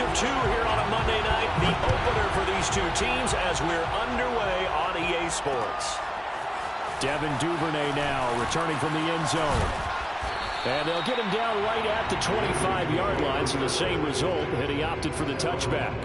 of two here on a Monday night, the opener for these two teams as we're underway on EA Sports. Devin Duvernay now returning from the end zone. And they'll get him down right at the 25-yard line, so the same result, and he opted for the touchback.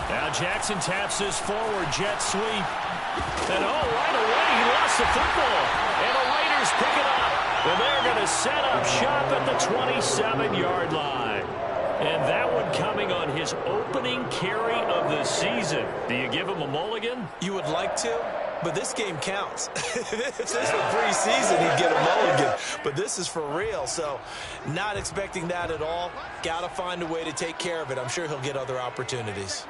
Now Jackson taps this forward jet sweep. And right away he lost the football. And the Raiders pick it up. And they're going to set up shop at the 27-yard line. And that one coming on his opening carry of the season. Do you give him a mulligan? You would like to, but this game counts. If this were preseason, he'd get a mulligan. But this is for real, so not expecting that at all. Got to find a way to take care of it. I'm sure he'll get other opportunities.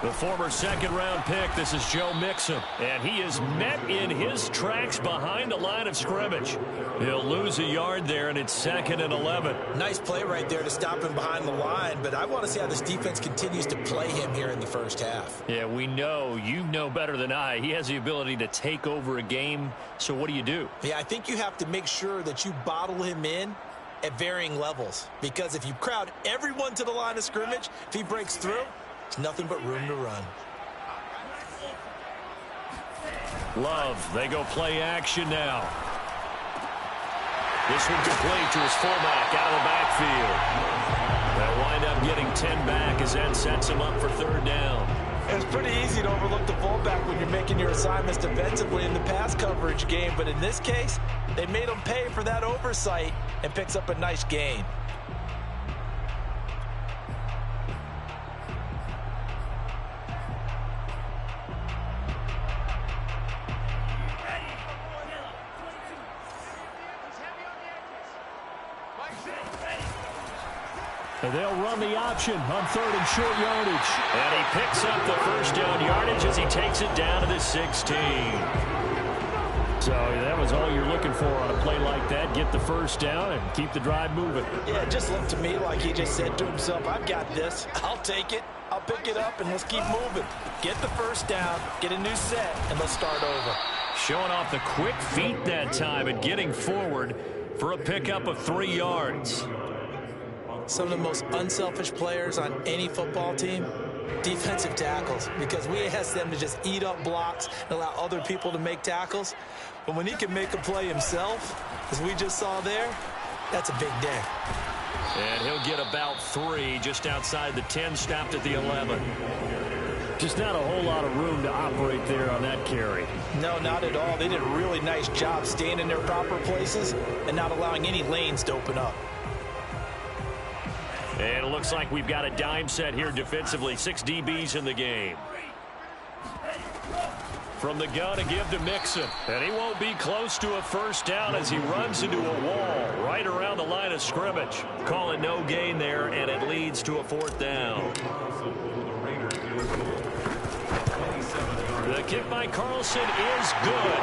The former second-round pick, this is Joe Mixon. And he is met in his tracks behind the line of scrimmage. He'll lose a yard there, and it's 2nd and 11. Nice play right there to stop him behind the line, but I want to see how this defense continues to play him here in the first half. Yeah, we know. You know better than I. He has the ability to take over a game, so what do? Yeah, I think you have to make sure that you bottle him in at varying levels, because if you crowd everyone to the line of scrimmage, if he breaks through, nothing but room to run. Love, they go play action now. This one complete to his fullback out of the backfield. They'll wind up getting 10 back as that sets him up for 3rd down. It's pretty easy to overlook the fullback when you're making your assignments defensively in the pass coverage game, but in this case, they made him pay for that oversight and picks up a nice gain. And they'll run the option on 3rd and short yardage. And he picks up the 1st down yardage as he takes it down to the 16. So that was all you're looking for on a play like that. Get the 1st down and keep the drive moving. Yeah, it just looked to me like he just said to himself, I've got this. I'll take it. I'll pick it up, and let's keep moving. Get the 1st down, get a new set, and let's start over. Showing off the quick feet that time and getting forward for a pickup of 3 yards. Some of the most unselfish players on any football team, defensive tackles, because we ask them to just eat up blocks and allow other people to make tackles. But when he can make a play himself, as we just saw there, that's a big day. And he'll get about 3 just outside the 10, stopped at the 11. Just not a whole lot of room to operate there on that carry. No, not at all. They did a really nice job staying in their proper places and not allowing any lanes to open up. And it looks like we've got a dime set here defensively. 6 DBs in the game. From the gun to give to Mixon. And he won't be close to a 1st down as he runs into a wall right around the line of scrimmage. Call it no gain there, and it leads to a 4th down. The kick by Carlson is good.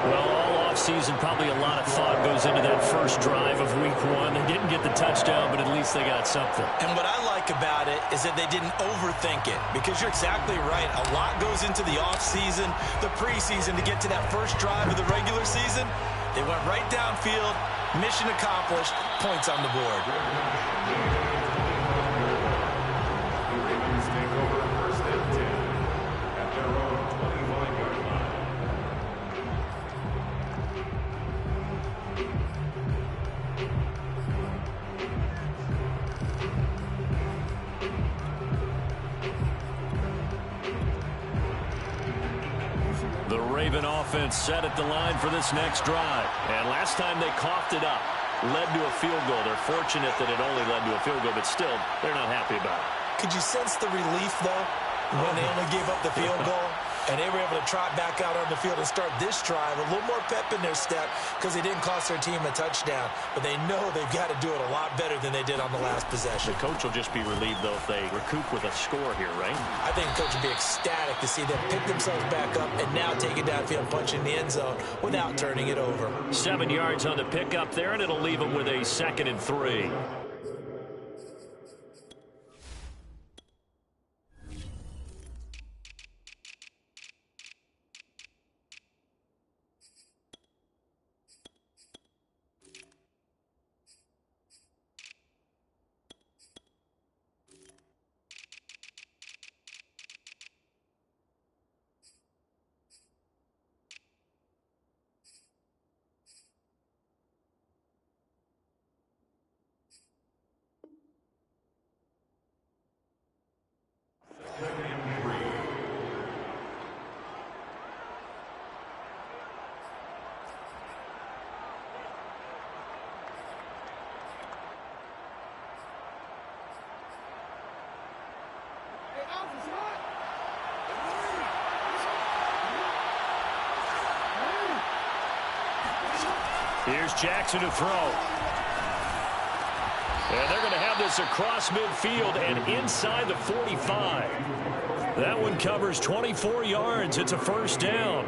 Well, all offseason, probably a lot of thought goes into that first drive of week 1. They didn't get the touchdown, but at least they got something. And what I like about it is that they didn't overthink it, because you're exactly right. A lot goes into the offseason, the preseason to get to that first drive of the regular season. They went right downfield, mission accomplished, points on the board. offense set at the line for this next drive. And last time they coughed it up, led to a field goal. They're fortunate that it only led to a field goal, but still, they're not happy about it. Could you sense the relief, though, when they only gave up the field goal? And they were able to trot back out on the field and start this drive. A little more pep in their step because they didn't cost their team a touchdown. But they know they've got to do it a lot better than they did on the last possession. The coach will just be relieved, though, if they recoup with a score here, right? I think the coach will be ecstatic to see them pick themselves back up and now take it downfield and punch in the end zone without turning it over. 7 yards on the pickup there, and it'll leave them with a 2nd and 3. Here's Jackson to throw. And they're going to have this across midfield and inside the 45. That one covers 24 yards. It's a 1st down.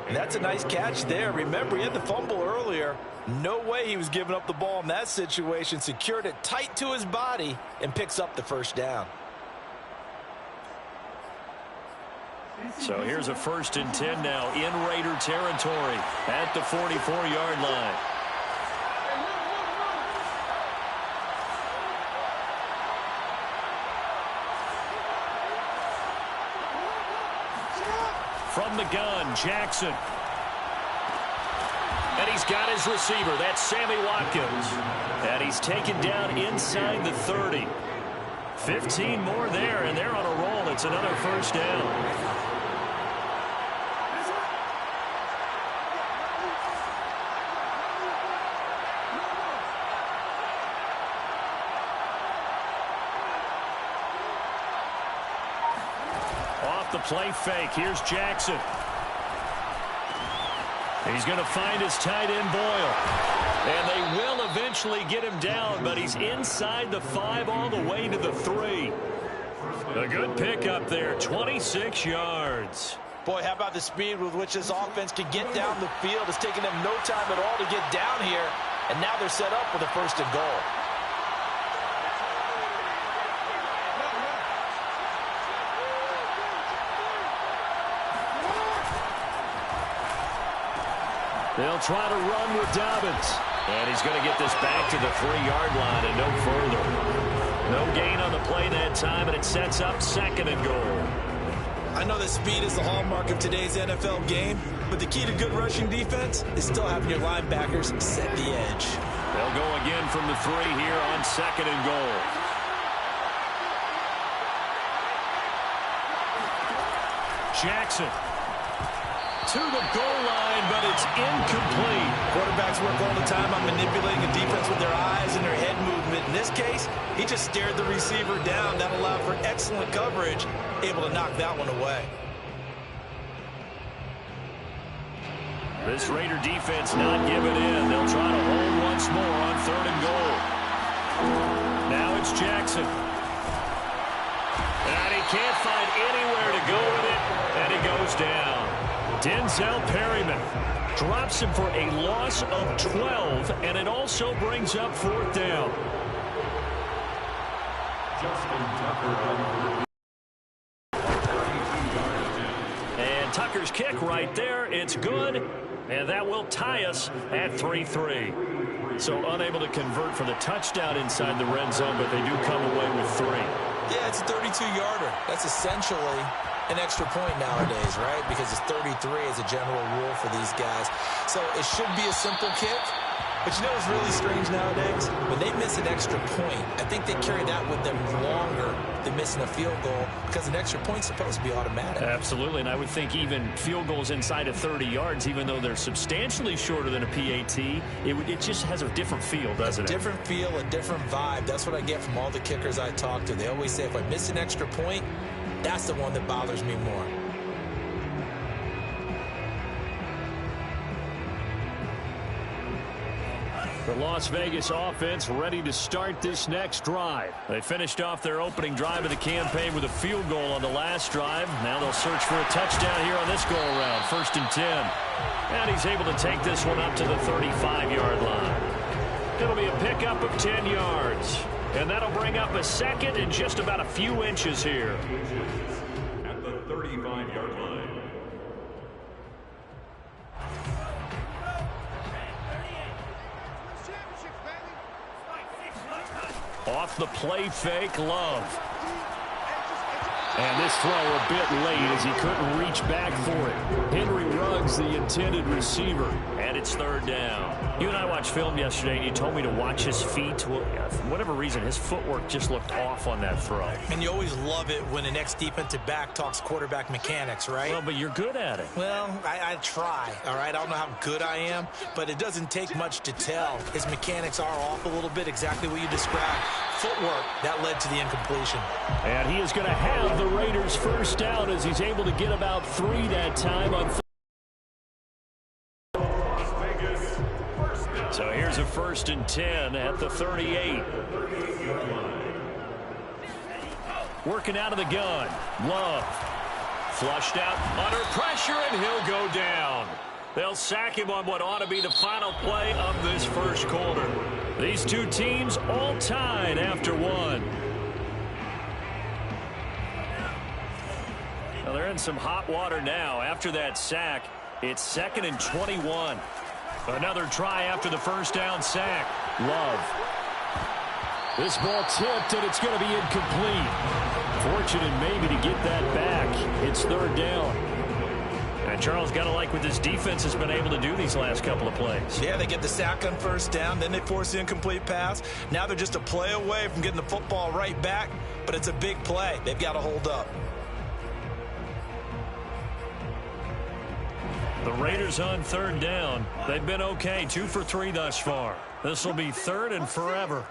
And that's a nice catch there. Remember, he had the fumble earlier. No way he was giving up the ball in that situation. Secured it tight to his body and picks up the 1st down. So here's a 1st and 10 now in Raider territory at the 44-yard line. From the gun, Jackson. And he's got his receiver. That's Sammy Watkins. And he's taken down inside the 30. 15 more there, and they're on a roll. It's another 1st down. Off the play fake. Here's Jackson. He's going to find his tight end, Boyle. And they will eventually get him down, but he's inside the 5 all the way to the 3. A good pickup there, 26 yards. Boy, how about the speed with which this offense can get down the field? It's taken them no time at all to get down here, and now they're set up with a 1st and goal. They'll try to run with Dobbins. And he's going to get this back to the 3-yard line and no further. No gain on the play that time, and it sets up 2nd and goal. I know that speed is the hallmark of today's NFL game, but the key to good rushing defense is still having your linebackers set the edge. They'll go again from the 3 here on 2nd and goal. Jackson to the goal line, but it's incomplete. Quarterbacks work all the time on manipulating a defense with their eyes and their head movement. In this case, he just stared the receiver down. That allowed for excellent coverage, able to knock that one away. This Raider defense not giving in. They'll try to hold once more on 3rd and goal. Now it's Jackson. And he can't find anywhere to go with it, and he goes down. Denzel Perryman drops him for a loss of 12, and it also brings up 4th down. And Tucker's kick right there. It's good, and that will tie us at 3-3. So unable to convert for the touchdown inside the red zone, but they do come away with 3. Yeah, it's a 32-yarder. That's essentially an extra point nowadays, right? Because it's 33 as a general rule for these guys. So it should be a simple kick, But you know what's really strange nowadays? When they miss an extra point, I think they carry that with them longer than missing a field goal because an extra point's supposed to be automatic. Absolutely, and I would think even field goals inside of 30 yards, even though they're substantially shorter than a PAT, it just has a different feel, doesn't it? A different feel, a different vibe. That's what I get from all the kickers I talk to. They always say if I miss an extra point, that's the one that bothers me more. The Las Vegas offense ready to start this next drive. They finished off their opening drive of the campaign with a field goal on the last drive. Now they'll search for a touchdown here on this go-around. 1st and 10. And he's able to take this one up to the 35-yard line. It'll be a pickup of 10 yards. And that'll bring up a second and just about a few inches here. At the 35-yard line. Off the play fake, Love. And this throw a bit late as he couldn't reach back for it. Henry Ruggs, the intended receiver. And it's 3rd down. You and I watched film yesterday, and you told me to watch his feet. Well, for whatever reason, his footwork just looked off on that throw. And you always love it when the next defensive back talks quarterback mechanics, right? Well, but you're good at it. Well, I try, all right? I don't know how good I am, but it doesn't take much to tell. His mechanics are off a little bit, exactly what you described. Footwork, that led to the incompletion. And he is going to have the Raiders first down as he's able to get about 3 that time on. So here's a 1st and 10 at the 38. Working out of the gun. Love. Flushed out under pressure, and he'll go down. They'll sack him on what ought to be the final play of this first quarter. These two teams all tied after one. Well, they're in some hot water now. After that sack, it's 2nd and 21. Another try after the first down sack. Love. This ball tipped, and it's going to be incomplete. Fortunate maybe to get that back. It's 3rd down. And Charles, got to like what this defense has been able to do these last couple of plays. Yeah, they get the sack on 1st down, then they force the incomplete pass. Now they're just a play away from getting the football right back, but it's a big play. They've got to hold up. The Raiders on 3rd down. They've been okay, 2 for 3 thus far. This will be 3rd and forever.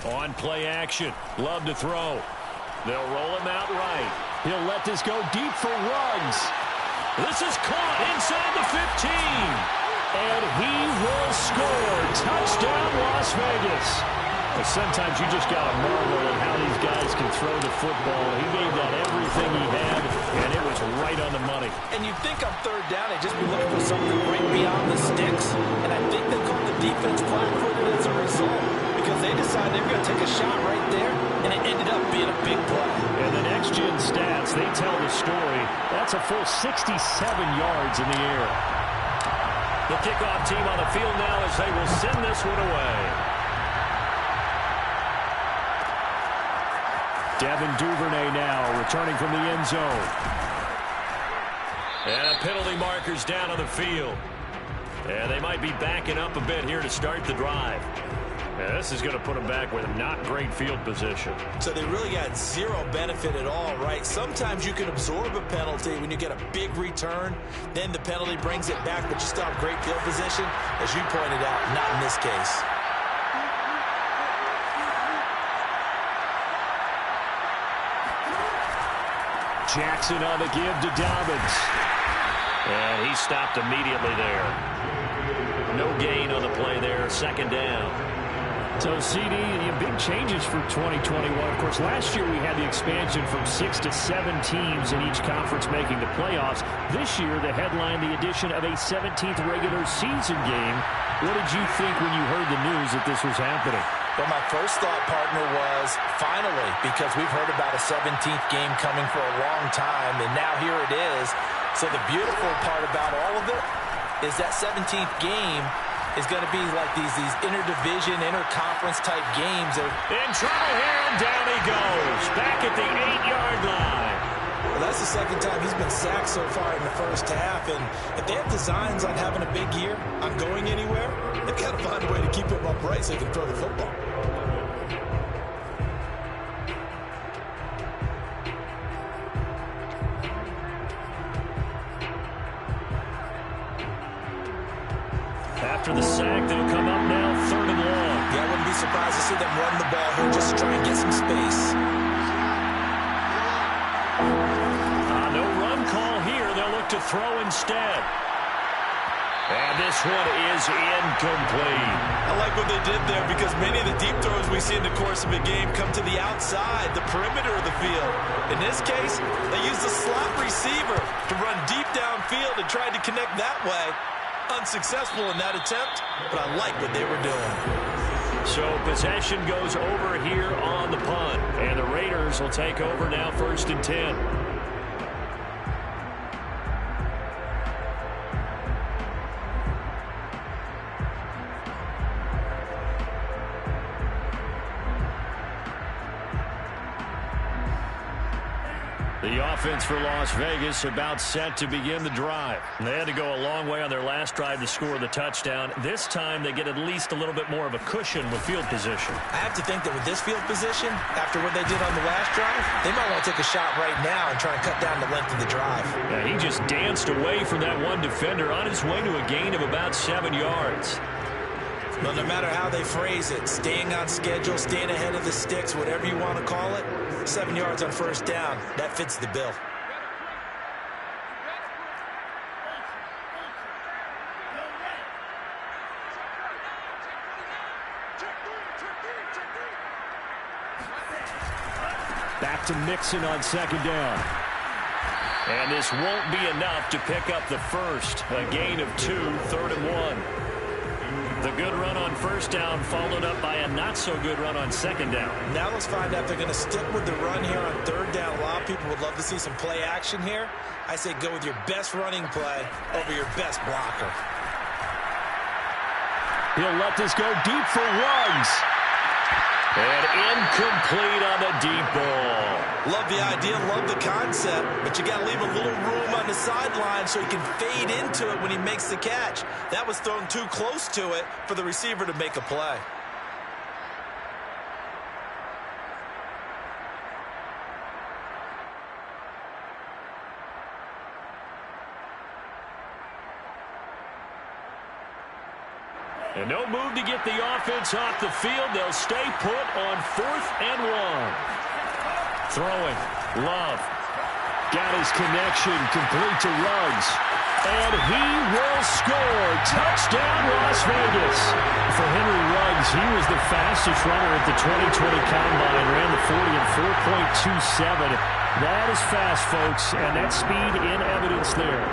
On play action. Love to throw. They'll roll him out right. He'll let this go deep for Ruggs. This is caught inside the 15. And he will score. Touchdown, Las Vegas. But sometimes you just got to marvel at how these guys can throw the football. He gave that everything he had, and it was right on the money. And you'd think on 3rd down, they'd just be looking for something right beyond the sticks. And I think they called the defense flat-footed as a result because they decided they were going to take a shot right there, and it ended up being a big play. And the next-gen stats, they tell the story. That's a full 67 yards in the air. The kickoff team on the field now as they will send this one away. Devin Duvernay now returning from the end zone. And penalty markers down on the field. And they might be backing up a bit here to start the drive. And this is going to put them back with not great field position. So they really got zero benefit at all, right? Sometimes you can absorb a penalty when you get a big return. Then the penalty brings it back, but you still have great field position. As you pointed out, not in this case. Jackson on the give to Dobbins. And he stopped immediately there. No gain on the play there. 2nd down. So, CD, big changes for 2021. Of course, last year we had the expansion from 6 to 7 teams in each conference making the playoffs. This year, the headline, the addition of a 17th regular season game. What did you think when you heard the news that this was happening? Well, my first thought, partner, was finally, because we've heard about a 17th game coming for a long time, and now here it is. So the beautiful part about all of it is that 17th game is going to be like these interdivision, interconference type games. In trouble here, and down he goes. Back at the 8-yard line. Well, that's the second time he's been sacks so far in the first half, and if they have designs on having a big year, on going anywhere, they've got to find a way to keep him upright so he can throw the football. After the sack, they'll come up now, 3rd and long. Yeah, I wouldn't be surprised to see them run the ball here just to try and get some space. No run call here. They'll look to throw instead. And this one is incomplete. I like what they did there because many of the deep throws we see in the course of a game come to the outside, the perimeter of the field. In this case, they used a slot receiver to run deep downfield and tried to connect that way. Unsuccessful in that attempt, but I like what they were doing. So possession goes over here on the punt, and the Raiders will take over now, 1st and 10. The offense for Las Vegas about set to begin the drive. They had to go a long way on their last drive to score the touchdown. This time they get at least a little bit more of a cushion with field position. I have to think that with this field position, after what they did on the last drive, they might want to take a shot right now and try and cut down the length of the drive. Yeah, he just danced away from that one defender on his way to a gain of about 7 yards. Well, no matter how they phrase it, staying on schedule, staying ahead of the sticks, whatever you want to call it, 7 yards on 1st down, that fits the bill. Back to Mixon on 2nd down. And this won't be enough to pick up the first. A gain of 2, 3rd and 1. The good run on 1st down followed up by a not-so-good run on 2nd down. Now let's find out if they're going to stick with the run here on 3rd down. A lot of people would love to see some play action here. I say go with your best running play over your best blocker. He'll let this go deep for Ruggs. And incomplete on the deep ball. Love the idea, love the concept, but you got to leave a little room on the sideline so he can fade into it when he makes the catch. That was thrown too close to it for the receiver to make a play. And no move to get the offense off the field. They'll stay put on 4th and 1. Throwing. Love. Got his connection complete to Ruggs. And he will score. Touchdown, Las Vegas. For Henry Ruggs, he was the fastest runner at the 2020 Combine. Ran the 40 in 4.27. That is fast, folks, and that speed in evidence there.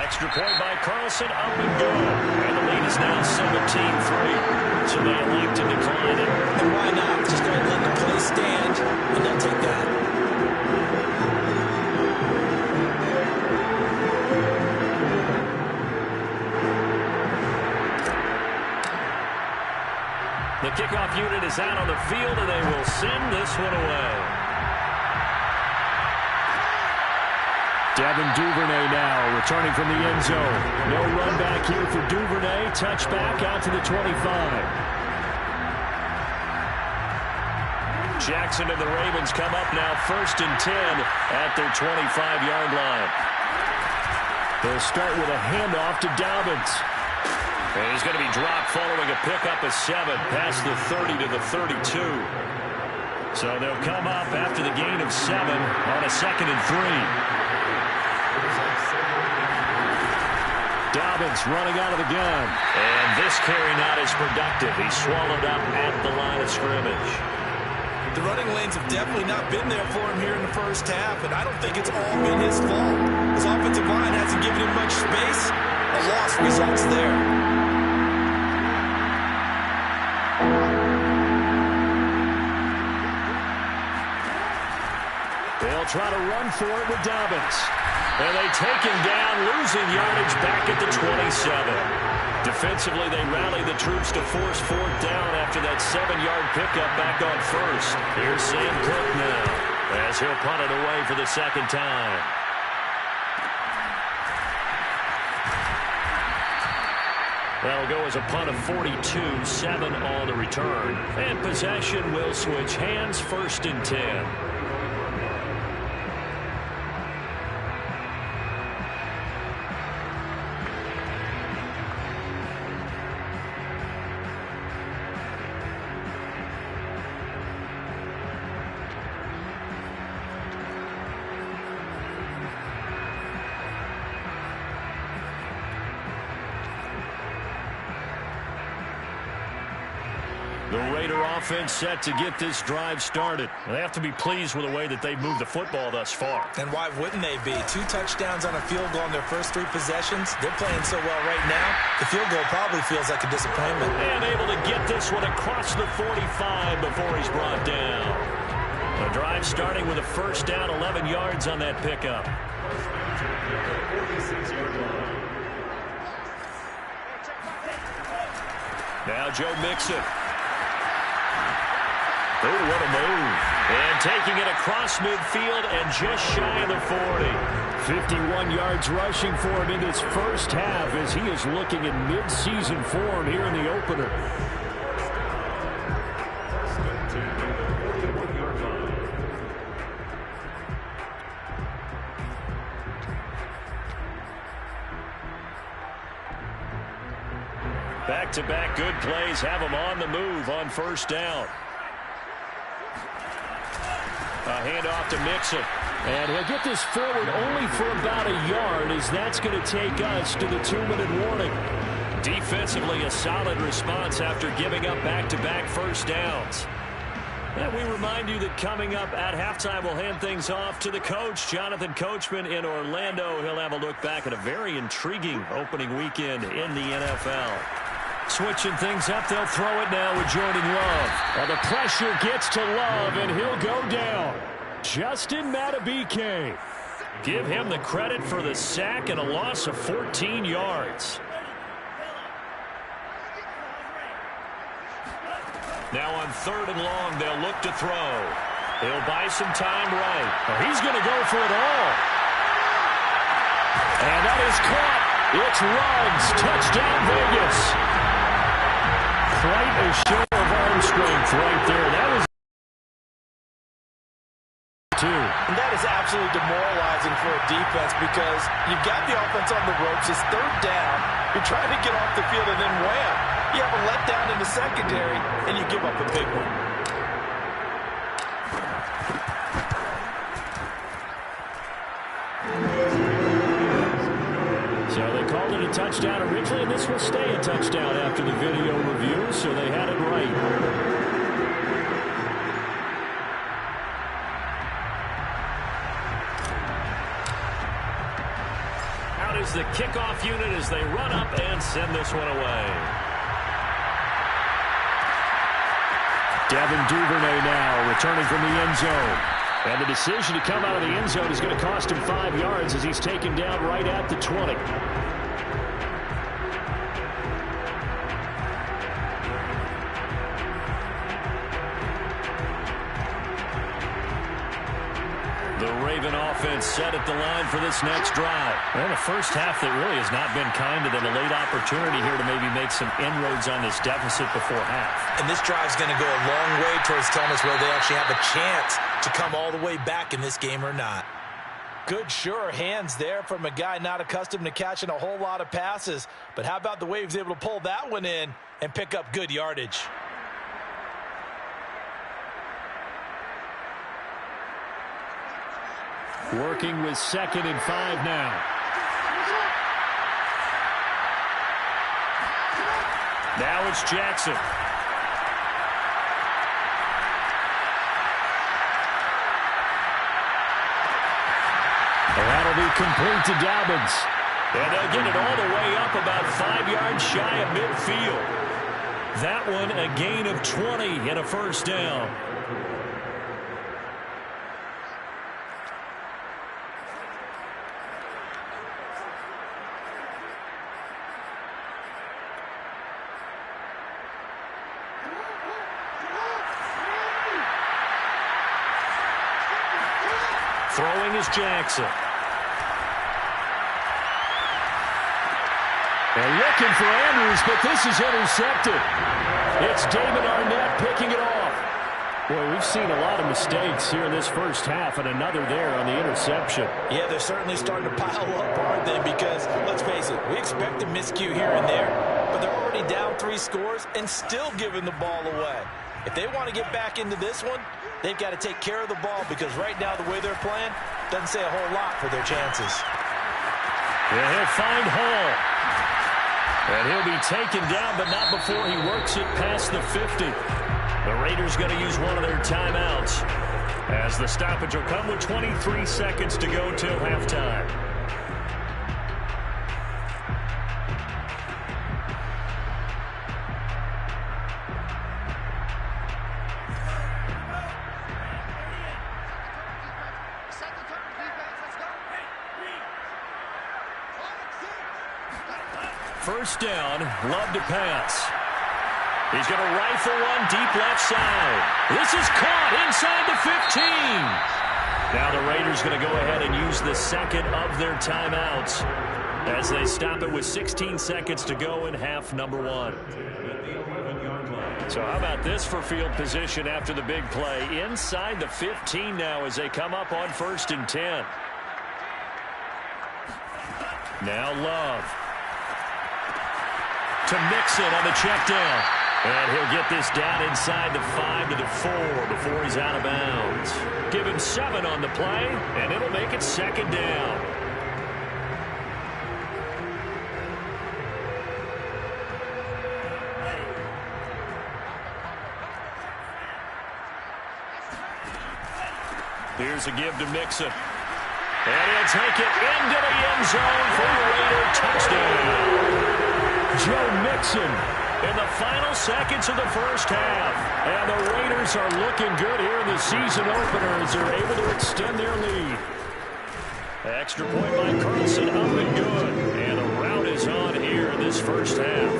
Extra point by Carlson, up and go. And the lead is now 17-3. So they elect to decline it. And why not? Just go ahead and let the play stand, and they'll take that. The kickoff unit is out on the field, and they will send this one away. Devin Duvernay now returning from the end zone. No run back here for Duvernay. Touchback out to the 25. Jackson and the Ravens come up now 1st and 10 at their 25-yard line. They'll start with a handoff to Dobbins. And he's going to be dropped following a pickup of 7 past the 30 to the 32. So they'll come up after the gain of 7 on a 2nd and 3. Dobbins running out of the gun. And this carry not as productive. He's swallowed up at the line of scrimmage. The running lanes have definitely not been there for him here in the first half, and I don't think it's all been his fault. His offensive line hasn't given him much space. A loss results there. They'll try to run for it with Dobbins. And they take him down, losing yardage back at the 27. Defensively, they rally the troops to force 4th down after that 7-yard pickup back on 1st. Here's Sam Cook he'll punt it away for the second time. That'll go as a punt of 42, 7 on the return. And possession will switch hands, 1st and 10. The Raider offense set to get this drive started. They have to be pleased with the way that they've moved the football thus far. And why wouldn't they be? 2 touchdowns on a field goal in their first 3 possessions. They're playing so well right now, the field goal probably feels like a disappointment. And able to get this one across the 45 before he's brought down. The drive starting with a first down, 11 yards on that pickup. Now Joe Mixon. Oh, what a move. And taking it across midfield and just shy of the 40. 51 yards rushing for him in this first half as he is looking in mid-season form here in the opener. Back-to-back good plays have him on the move on first down. A handoff to Mixon. And he'll get this forward only for about a yard as that's going to take us to the 2-minute warning. Defensively, a solid response after giving up back-to-back first downs. And we remind you that coming up at halftime, we'll hand things off to the coach, Jonathan Coachman in Orlando. He'll have a look back at a very intriguing opening weekend in the NFL. Switching things up, they'll throw it now with Jordan Love. Well, the pressure gets to Love, and he'll go down. Justin Madubuike. Give him the credit for the sack and a loss of 14 yards. Now on 3rd and long, they'll look to throw. He'll buy some time right. Oh, he's going to go for it all. And that is caught. It's Ruggs. Touchdown, Vegas. Quite a show of arm strength right there. That was two. And that is absolutely demoralizing for a defense because you've got the offense on the ropes. It's 3rd down. You're trying to get off the field and then wham. You have a letdown in the secondary and you give up a big one. So they called it a touchdown originally, and this will stay a touchdown after the video review, so they had it right. Out is the kickoff unit as they run up and send this one away. Devin Duvernay now returning from the end zone. And the decision to come out of the end zone is going to cost him 5 yards as he's taken down right at the 20. The Raven offense set at the line for this next drive. Well, the first half that really has not been kind to them. A late opportunity here to maybe make some inroads on this deficit before half. And this drive's going to go a long way towards telling us whether they actually have a chance to come all the way back in this game or not. Good, sure hands there from a guy not accustomed to catching a whole lot of passes. But how about the way he was able to pull that one in and pick up good yardage? Working with 2nd and 5 now. Now it's Jackson. That'll be complete to Dobbins. And they'll get it all the way up about 5 yards shy of midfield. That one a gain of 20 and a first down. Throwing is Jackson. And looking for Andrews, but this is intercepted. It's Damon Arnett picking it off. Boy, we've seen a lot of mistakes here in this first half, and another there on the interception. Yeah, they're certainly starting to pile up, aren't they? Because, let's face it, we expect a miscue here and there, but they're already down 3 scores and still giving the ball away. If they want to get back into this one, they've got to take care of the ball, because right now the way they're playing doesn't say a whole lot for their chances. Yeah, he'll find Hall. And he'll be taken down, but not before he works it past the 50. The Raiders going to use one of their timeouts, as the stoppage will come with 23 seconds to go till halftime. First down, Love to pass. He's going to rifle one deep left side. This is caught inside the 15. Now the Raiders going to go ahead and use the second of their timeouts as they stop it with 16 seconds to go in half number 1. So how about this for field position after the big play? Inside the 15 now as they come up on 1st and 10. Now Love to Mixon on the check down. And he'll get this down inside the 5 to the 4 before he's out of bounds. Give him 7 on the play, and it'll make it 2nd down. Here's a give to Mixon. And he'll take it into the end zone for a Raider touchdown. Joe Mixon in the final seconds of the first half. And the Raiders are looking good here in the season opener as they're able to extend their lead. Extra point by Carlson, up and good. And the rout is on here in this first half.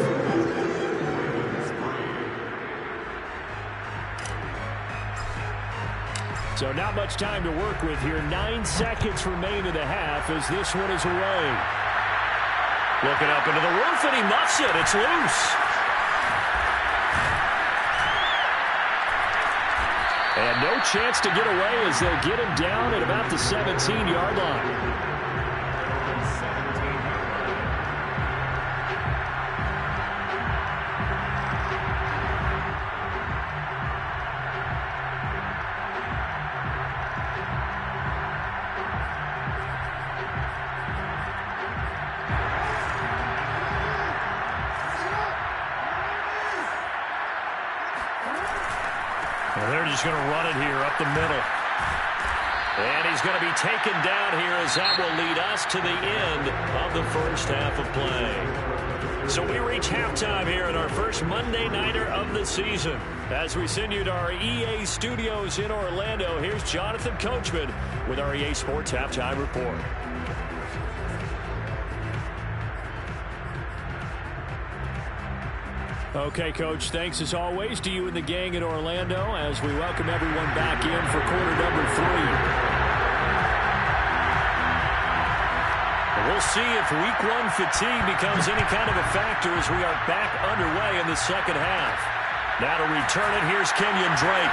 So not much time to work with here. 9 seconds remain in the half as this one is away. Looking up into the roof, and he muffs it. It's loose. And no chance to get away as they'll get him down at about the 17-yard line. They're just going to run it here up the middle. And he's going to be taken down here as that will lead us to the end of the first half of play. So we reach halftime here in our first Monday Nighter of the season. As we send you to our EA studios in Orlando, here's Jonathan Coachman with our EA Sports Halftime Report. Okay, Coach, thanks as always to you and the gang in Orlando as we welcome everyone back in for quarter number 3. We'll see if week 1 fatigue becomes any kind of a factor as we are back underway in the second half. Now to return it, here's Kenyon Drake.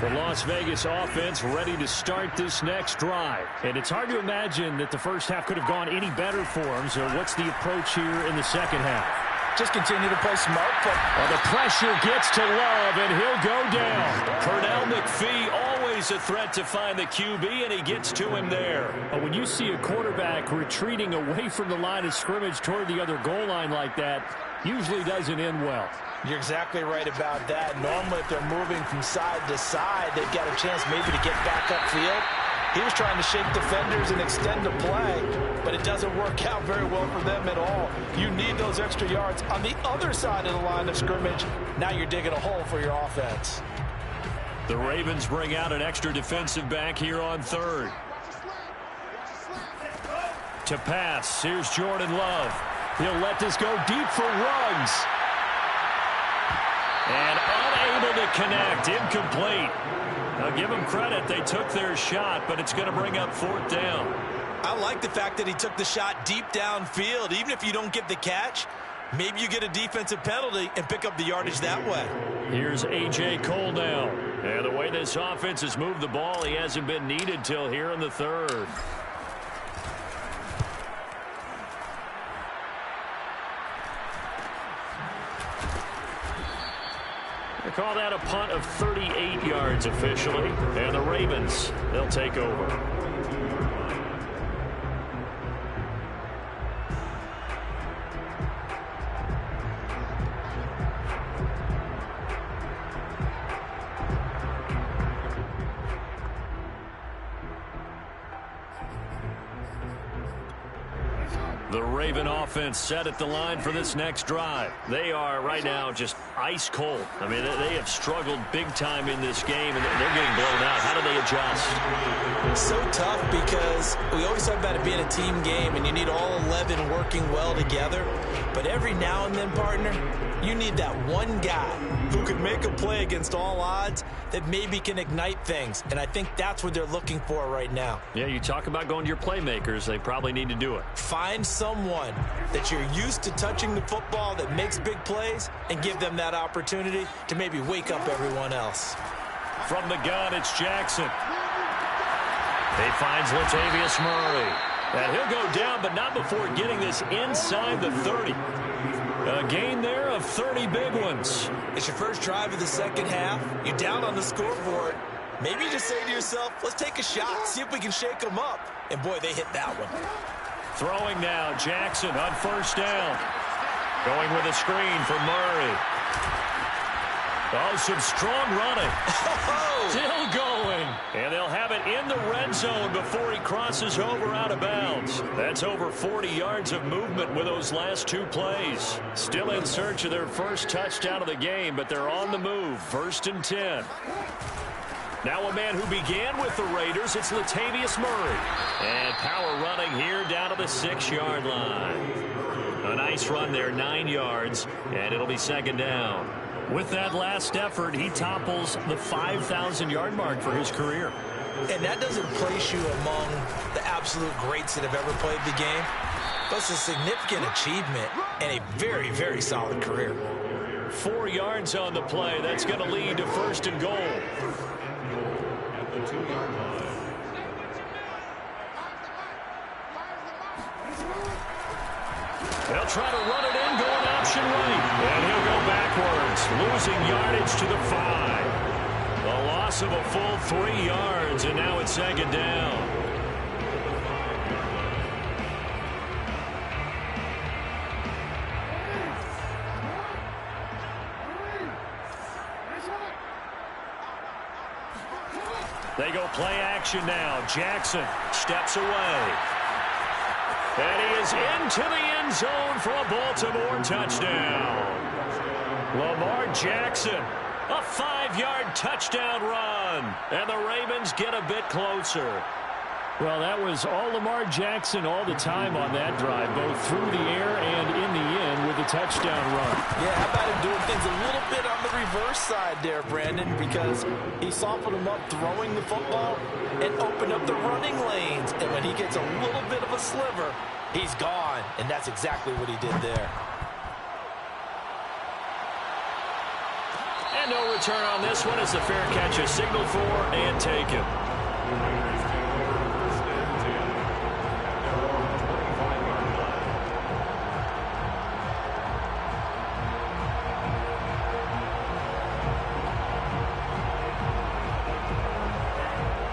The Las Vegas offense ready to start this next drive. And it's hard to imagine that the first half could have gone any better for them. So what's the approach here in the second half? Just continue to play smart football. Well, the pressure gets to Love, and he'll go down. Pernell McPhee, always a threat to find the QB, and he gets to him there. But when you see a quarterback retreating away from the line of scrimmage toward the other goal line like that, usually doesn't end well. You're exactly right about that. Normally, if they're moving from side to side, they've got a chance maybe to get back upfield. He was trying to shake defenders and extend the play, but it doesn't work out very well for them at all. You need those extra yards on the other side of the line of scrimmage. Now you're digging a hole for your offense. The Ravens bring out an extra defensive back here on third. To pass, here's Jordan Love. He'll let this go deep for Ruggs. And unable to connect, incomplete. Now give them credit, they took their shot, but it's going to bring up fourth down. I like the fact that he took the shot deep downfield. Even if you don't get the catch, maybe you get a defensive penalty and pick up the yardage that way. Here's A.J. Cole now. And the way this offense has moved the ball, he hasn't been needed till here in the third. They call that a punt of 38 yards officially. And the Ravens, they'll take over. The Raven offense set at the line for this next drive. They are right now just ice cold. I mean, they have struggled big time in this game, and they're getting blown out. How do they adjust? So tough because we always talk about it being a team game, and you need all 11 working well together. But every now and then, partner, you need that one guy who can make a play against all odds that maybe can ignite things. And I think that's what they're looking for right now. Yeah, you talk about going to your playmakers. They probably need to do it. Find someone that you're used to touching the football that makes big plays and give them that opportunity to maybe wake up everyone else. From the gun, it's Jackson. He finds Latavius Murray. And he'll go down, but not before getting this inside the 30. A gain there of 30 big ones. It's your first drive of the second half. You're down on the scoreboard. Maybe you just say to yourself, let's take a shot, see if we can shake them up. And boy, they hit that one. Throwing now, Jackson on first down. Going with a screen for Murray. Oh, some strong running. Still going. And they'll have it in the red zone before he crosses over out of bounds. That's over 40 yards of movement with those last two plays. Still in search of their first touchdown of the game, but they're on the move. 1st and 10. Now a man who began with the Raiders, it's Latavius Murray. And power running here down to the 6-yard line. A nice run there, 9 yards, and it'll be second down. With that last effort, he topples the 5,000-yard mark for his career. And that doesn't place you among the absolute greats that have ever played the game. But it's a significant achievement and a very, very solid career. 4 yards on the play. That's going to lead to 1st and goal. At the 2-yard line. They'll try to run it in, going option right. And he'll go backwards, losing yardage to the 5. A loss of a full 3 yards, and now it's second down. They go play action now. Jackson steps away. And he is into the end zone for a Baltimore touchdown. Lamar Jackson, a 5-yard touchdown run. And the Ravens get a bit closer. Well, that was all Lamar Jackson all the time on that drive, both through the air and in the end with a touchdown run. Yeah, how about him doing things a little bit on the reverse side there, Brandon, because he softened him up throwing the football and opened up the running lanes. And when he gets a little bit of a sliver, he's gone. And that's exactly what he did there. And no return on this one as the fair catch is signaled for and taken.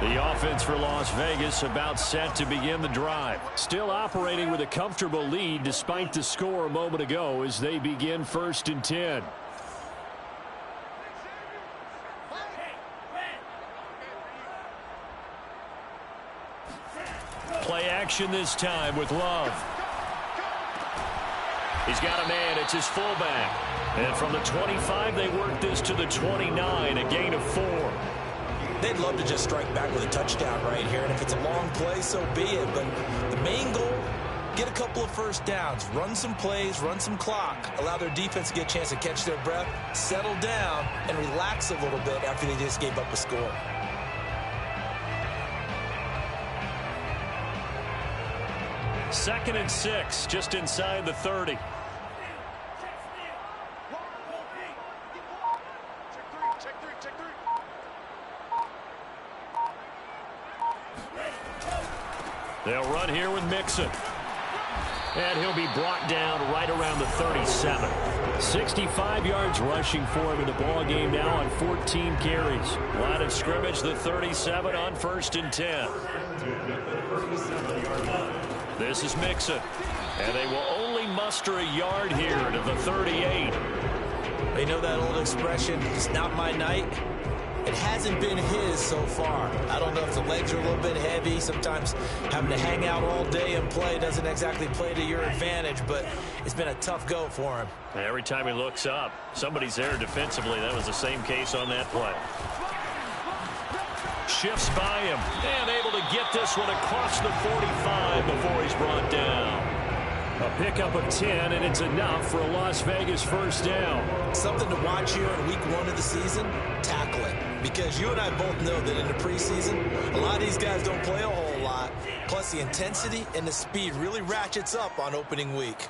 The offense for Las Vegas about set to begin the drive. Still operating with a comfortable lead despite the score a moment ago as they begin 1st and 10. Play action this time with Love. He's got a man. It's his fullback. And from the 25, they work this to the 29, a gain of 4. They'd love to just strike back with a touchdown right here, and if it's a long play, so be it. But the main goal, get a couple of first downs, run some plays, run some clock, allow their defense to get a chance to catch their breath, settle down, and relax a little bit after they just gave up a score. Second and 6, just inside the 30. They'll run here with Mixon. And he'll be brought down right around the 37. 65 yards rushing for him in the ball game now on 14 carries. Line of scrimmage, the 37 on 1st and 10. This is Mixon. And they will only muster a yard here to the 38. You know that old expression, it's not my night? It hasn't been his so far. I don't know if the legs are a little bit heavy. Sometimes having to hang out all day and play doesn't exactly play to your advantage, but it's been a tough go for him. Every time he looks up, somebody's there defensively. That was the same case on that play. Shifts by him and able to get this one across the 45 before he's brought down. A pickup of 10, and it's enough for a Las Vegas first down. Something to watch here in week 1 of the season, tackling. Because you and I both know that in the preseason, a lot of these guys don't play a whole lot. Plus, the intensity and the speed really ratchets up on opening week.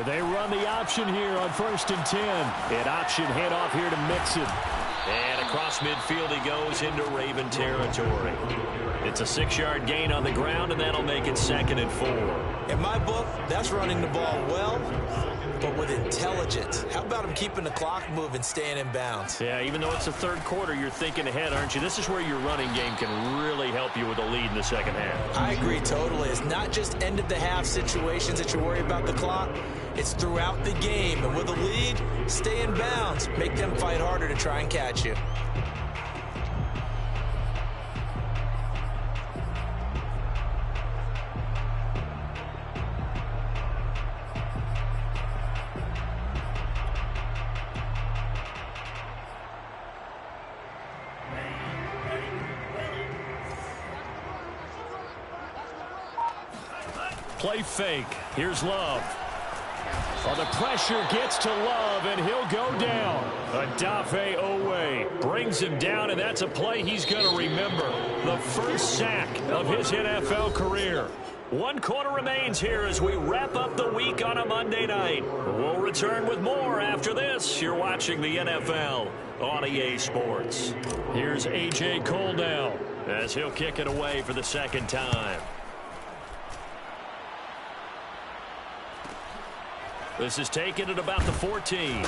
They run the option here on 1st and 10. An option handoff here to Mixon. And across midfield he goes into Raven territory. It's a 6-yard gain on the ground, and that'll make it 2nd and 4. In my book, that's running the ball well, but with intelligence. How about him keeping the clock moving, staying in bounds? Yeah, even though it's the 3rd quarter, you're thinking ahead, aren't you? This is where your running game can really help you with a lead in the 2nd half. I agree totally. It's not just end-of-the-half situations that you worry about the clock. It's throughout the game. And with a lead, stay in bounds. Make them fight harder to try and catch you. Play fake. Here's Love. Oh, the pressure gets to Love, and he'll go down. Odafe Owe brings him down, and that's a play he's going to remember. The first sack of his NFL career. 1 quarter remains here as we wrap up the week on a Monday night. We'll return with more after this. You're watching the NFL on EA Sports. Here's A.J. Cole now as he'll kick it away for the 2nd time. This is taken at about the 14.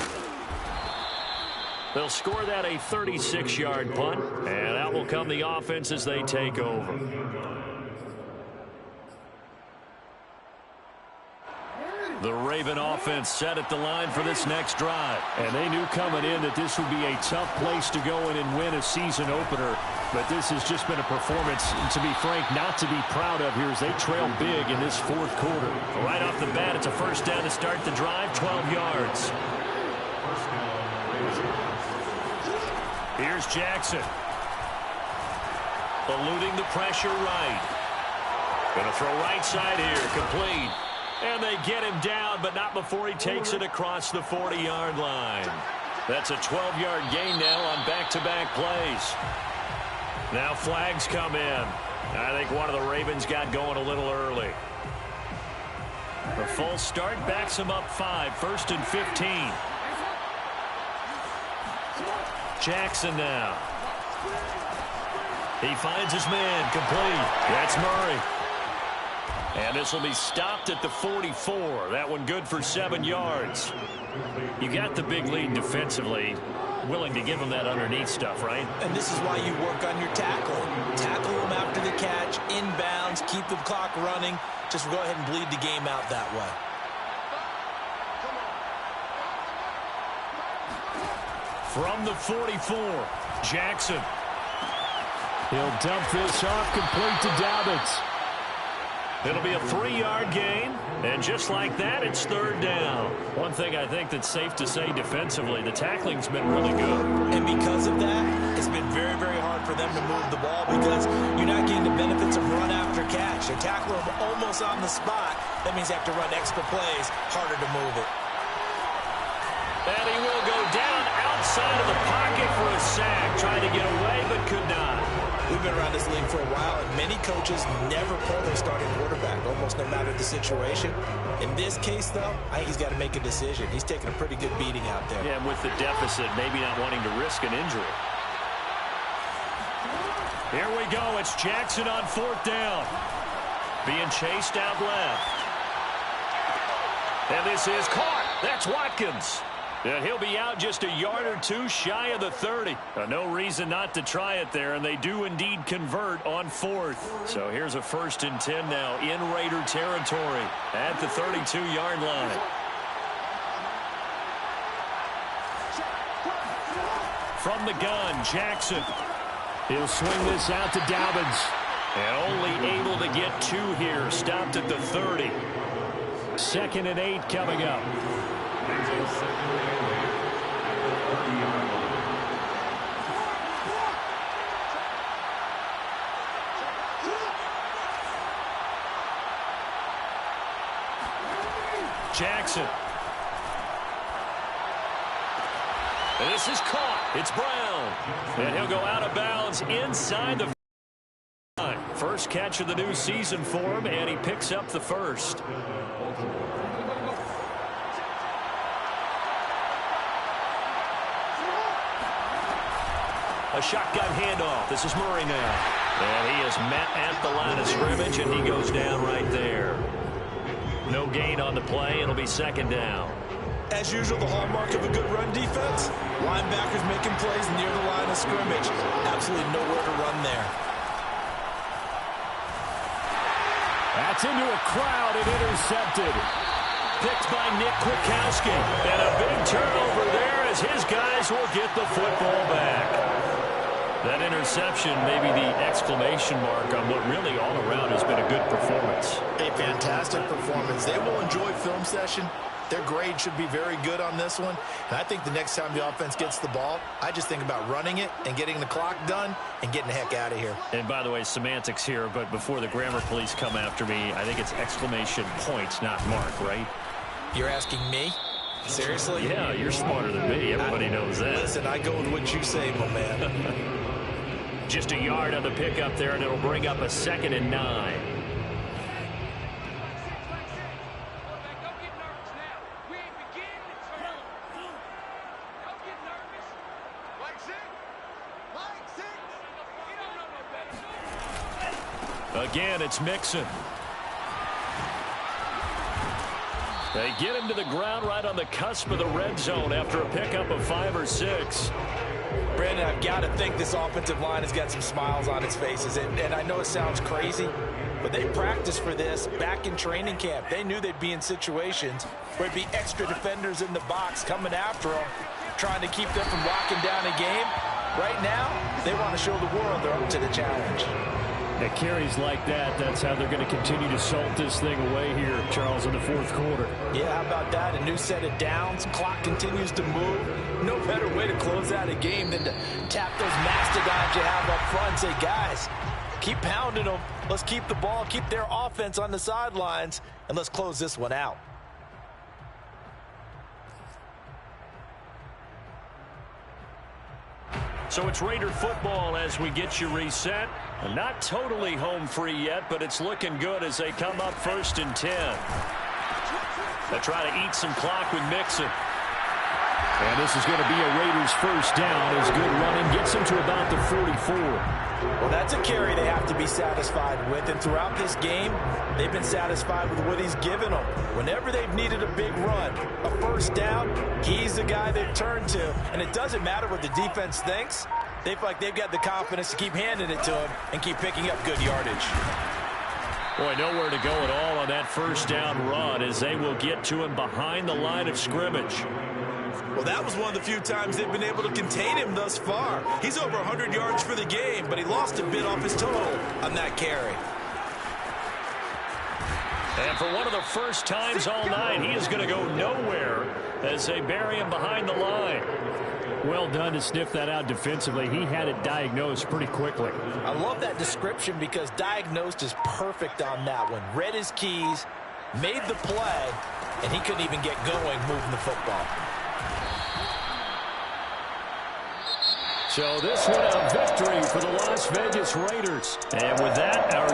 They'll score that a 36-yard punt, and out will come the offense as they take over. The Raven offense set at the line for this next drive. And they knew coming in that this would be a tough place to go in and win a season opener. But this has just been a performance, to be frank, not to be proud of here as they trail big in this 4th quarter. Right off the bat, it's a first down to start the drive, 12 yards. Here's Jackson. Eluding the pressure right. Going to throw right side here, complete. And they get him down, but not before he takes it across the 40-yard line. That's a 12-yard gain now on back-to-back plays. Now flags come in. I think one of the Ravens got going a little early. The full start backs him up 5, 1st and 15. Jackson now. He finds his man, complete. That's Murray. And this will be stopped at the 44. That one good for 7 yards. You got the big lead defensively. Willing to give him that underneath stuff, right? And this is why you work on your tackling. Tackle him after the catch, inbounds, keep the clock running. Just go ahead and bleed the game out that way. From the 44, Jackson. He'll dump this off complete to Dobbins. It'll be a 3-yard gain, and just like that, it's third down. One thing I think that's safe to say defensively, the tackling's been really good. And because of that, it's been very, very hard for them to move the ball because you're not getting the benefits of run after catch. They tackle them almost on the spot. That means they have to run extra plays, harder to move it. And he will go down outside of the pocket for a sack, trying to get away but could not. We've been around this league for a while, and many coaches never pull their starting quarterback, almost no matter the situation. In this case, though, I think he's got to make a decision. He's taking a pretty good beating out there. Yeah, and with the deficit, maybe not wanting to risk an injury. Here we go. It's Jackson on fourth down. Being chased out left. And this is caught. That's Watkins. And he'll be out just a yard or two shy of the 30. No reason not to try it there, and they do indeed convert on fourth. So here's a 1st and 10 now in Raider territory at the 32-yard line. From the gun, Jackson. He'll swing this out to Dobbins. And only able to get 2 here. Stopped at the 30. 2nd and 8 coming up. Jackson. And this is caught. It's Brown. And he'll go out of bounds inside the line. First catch of the new season for him, and he picks up the first. A shotgun handoff. This is Murray now. And he is met at the line of scrimmage, and he goes down right there. No gain on the play. It'll be 2nd down. As usual, the hallmark of a good run defense, linebackers making plays near the line of scrimmage. Absolutely nowhere to run there. That's into a crowd and intercepted. Picked by Nick Kwiatkowski. And a big turnover there as his guys will get the football back. That interception may be the exclamation mark on what really all around has been a good performance. A fantastic performance. They will enjoy film session. Their grade should be very good on this one. And I think the next time the offense gets the ball, I just think about running it and getting the clock done and getting the heck out of here. And by the way, semantics here, but before the grammar police come after me, I think it's exclamation points, not mark, right? You're asking me? Seriously? Yeah, you're smarter than me. Everybody knows that. Listen, I go with what you say, my man. Just a yard on the pickup there, and it'll bring up a 2nd and 9. Again, it's Mixon. They get him to the ground right on the cusp of the red zone after a pickup of 5 or 6. Brandon, I've got to think this offensive line has got some smiles on its faces. And I know it sounds crazy, but they practiced for this back in training camp. They knew they'd be in situations where it'd be extra defenders in the box coming after them, trying to keep them from locking down a game. Right now, they want to show the world they're up to the challenge. At carries like that, that's how they're going to continue to salt this thing away here, Charles, in the 4th quarter. Yeah, how about that? A new set of downs. Clock continues to move. No better way to close out a game than to tap those mastodons you have up front and say, guys, keep pounding them. Let's keep the ball, keep their offense on the sidelines, and let's close this one out. So it's Raider football as we get you reset. Not totally home free yet, but it's looking good as they come up 1st and 10. They try to eat some clock with Mixon. And this is going to be a Raiders 1st down as good running gets them to about the 44. Well, that's a carry they have to be satisfied with. And throughout this game, they've been satisfied with what he's given them. Whenever they've needed a big run, a 1st down, he's the guy they've turned to. And it doesn't matter what the defense thinks. They feel like they've got the confidence to keep handing it to him and keep picking up good yardage. Boy, nowhere to go at all on that 1st down run as they will get to him behind the line of scrimmage. Well, that was one of the few times they've been able to contain him thus far. He's over 100 yards for the game, but he lost a bit off his total on that carry. And for one of the first times all night, he is going to go nowhere as they bury him behind the line. Well done to sniff that out defensively. He had it diagnosed pretty quickly. I love that description because diagnosed is perfect on that one. Read his keys, made the play, and he couldn't even get going moving the football. So this one a victory for the Las Vegas Raiders. And with that, our